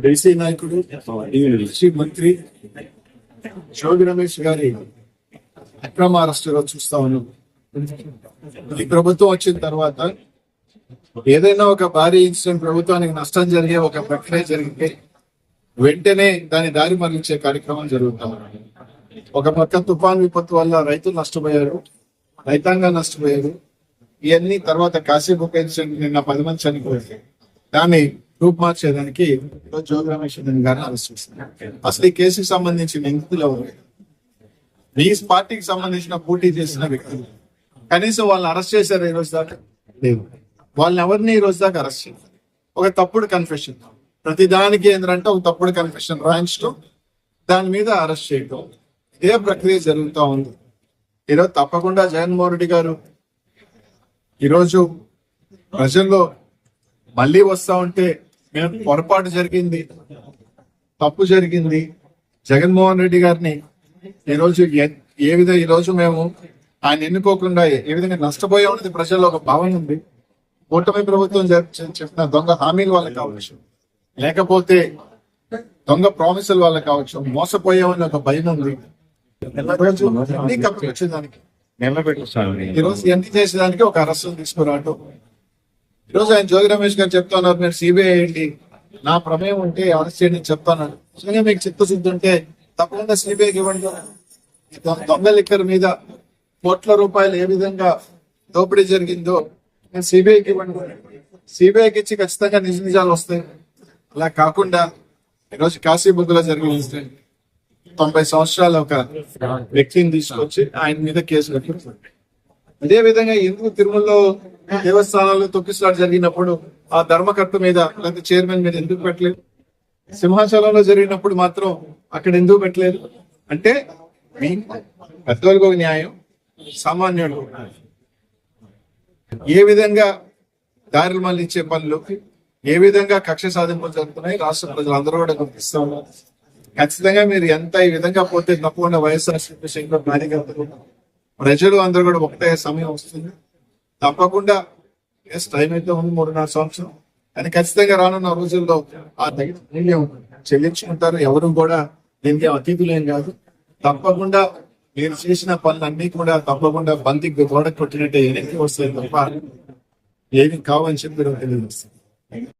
DC నాయకుడు కృషి మంత్రి జోగి రమేష్ గారి అక్రమ అరెస్టుగా చూస్తా ఉన్నాం. ఈ ప్రభుత్వం వచ్చిన తర్వాత ఏదైనా ఒక భారీ ఇన్సిడెంట్ ప్రభుత్వానికి నష్టం జరిగే ఒక ప్రక్రియ జరిగితే వెంటనే దాని దారి మరలించే కార్యక్రమం జరుగుతాం. ఒక పక్క తుఫాన్ విపత్తు వల్ల రైతులు నష్టపోయారు, రైతాంగం నష్టపోయారు. ఇవన్నీ తర్వాత కాశీబుక్ ఇన్సిడెంట్ నిన్న 10 మంది చనిపోయారు. దాన్ని రూపు మార్చేదానికి జోగి రమేష్ గారిని అరెస్ట్ చేస్తున్నారు. అసలు ఈ కేసుకి సంబంధించిన నిందితులు ఎవరు? మీ పార్టీకి సంబంధించిన పోటీ చేసిన వ్యక్తులు. కనీసం వాళ్ళని అరెస్ట్ చేశారు ఈ రోజు దాకా? లేదు. వాళ్ళని ఎవరిని ఈ రోజు దాకా అరెస్ట్ చేశారు? ఒక తప్పుడు కన్ఫెషన్, ప్రతి దానికి ఏంటంటే ఒక తప్పుడు కన్ఫెషన్ రాయించడం, దాని మీద అరెస్ట్ చేయడం, ఇదే ప్రక్రియ జరుగుతూ ఉంది. ఈరోజు తప్పకుండా జగన్మోహన్ రెడ్డి గారు ఈరోజు ప్రజల్లో మళ్ళీ వస్తా ఉంటే మేము పొరపాటు జరిగింది, తప్పు జరిగింది, జగన్మోహన్ రెడ్డి గారిని ఈరోజు ఈరోజు మేము ఆయన ఎన్నుకోకుండా ఏ విధంగా నష్టపోయే ఉన్నది ప్రజల్లో ఒక భావన ఉంది. కూటమి ప్రభుత్వం చెప్పిన దొంగ హామీల వల్ల కావచ్చు, లేకపోతే దొంగ ప్రామిసుల వల్ల కావచ్చు, మోసపోయామని ఒక భయం ఉంది. వచ్చేదానికి ఈరోజు ఎన్ని చేసేదానికి ఒక అరెస్టు తీసుకురావటం. ఈరోజు ఆయన జోగి రమేష్ గారు చెప్తున్నారు, మీరు సిబిఐ ఏంటి, నా ప్రమేయం ఉంటే అరెస్ట్ చేయండి చెప్తాను. నిజంగా మీకు చిత్తశుద్ధి ఉంటే తప్పకుండా సిబిఐకి ఇవ్వండి. దొంగ లిక్కర్ మీద కోట్ల రూపాయలు ఏ విధంగా దోపిడీ జరిగిందో సిబిఐకి ఇవ్వండి. సిబిఐకి ఇచ్చి ఖచ్చితంగా నిజ నిజాలు వస్తాయి. అలా కాకుండా ఈరోజు కాశీబుగ్గులో జరిగిన ఇన్సిడెంట్ 90 సంవత్సరాల ఒక వ్యక్తిని తీసుకొచ్చి ఆయన మీద కేసు కట్టారు. అదే విధంగా ఎందుకు తిరుమలలో దేవస్థానాల్లో తొక్కిసలాట జరిగినప్పుడు ఆ ధర్మకర్త మీద లేకపోతే చైర్మన్ మీద ఎందుకు పెట్టలేదు? సింహాచలంలో జరిగినప్పుడు మాత్రం అక్కడ ఎందుకు పెట్టలేదు? అంటే మీ పెద్దోళ్ళకు ఒక న్యాయం, సామాన్యుడు ఏ విధంగా దారులు మళ్ళించే పనులు, ఏ విధంగా కక్ష సాధింపులు జరుగుతున్నాయి రాష్ట్ర ప్రజలు అందరూ కూడా గుర్తిస్తూ ఉన్నారు. ఖచ్చితంగా మీరు ఎంత ఈ విధంగా పోతే తప్పకుండా వైఎస్ఆర్సీపీ కార్యకర్తలు ప్రజలు అందరూ కూడా ఒకటే సమయం వస్తుంది. తప్పకుండా టైం అయితే ఉంది 3.5 సంవత్సరం, కానీ ఖచ్చితంగా రానున్న రోజుల్లో ఆ తగిన మూల్యం చెల్లించుకుంటారు. ఎవరు కూడా దీనికి అతిథులేం కాదు. తప్పకుండా మీరు చేసిన పనులన్నీ కూడా తప్పకుండా బంతికి గోడ కొట్టినట్టే వెనక్కి వస్తాయి తప్ప ఏమి కావని చెప్పి తెలియజేస్తారు.